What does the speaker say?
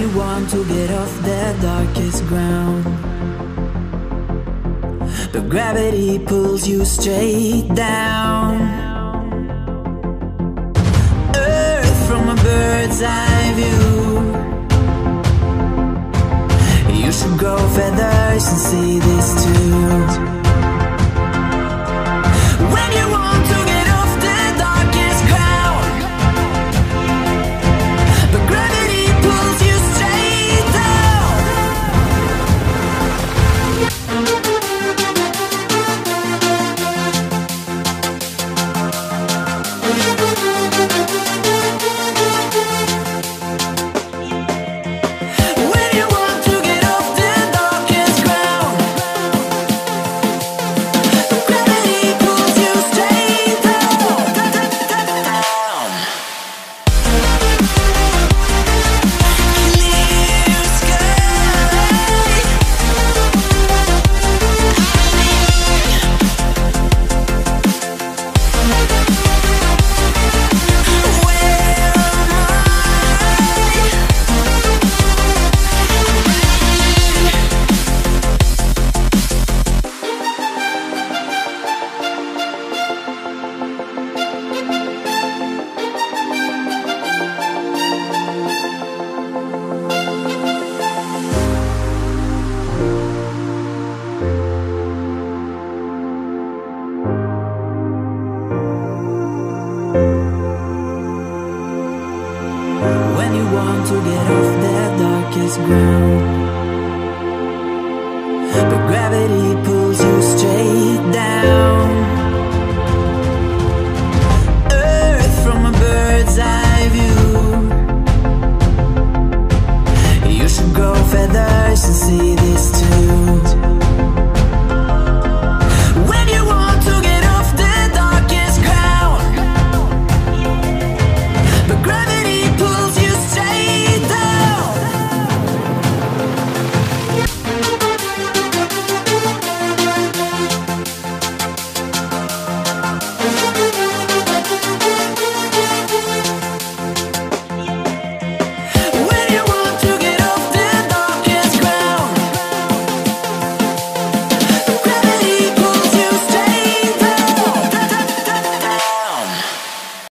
you want to get off the darkest ground, but gravity pulls you straight down. Earth from a bird's eye view. You should grow feathers and see this too. When you want to get off the darkest ground, but gravity pulls you straight down. When you want to get off the darkest ground, but gravity pulls you straight down. Clear sky. When you want to get off the darkest ground,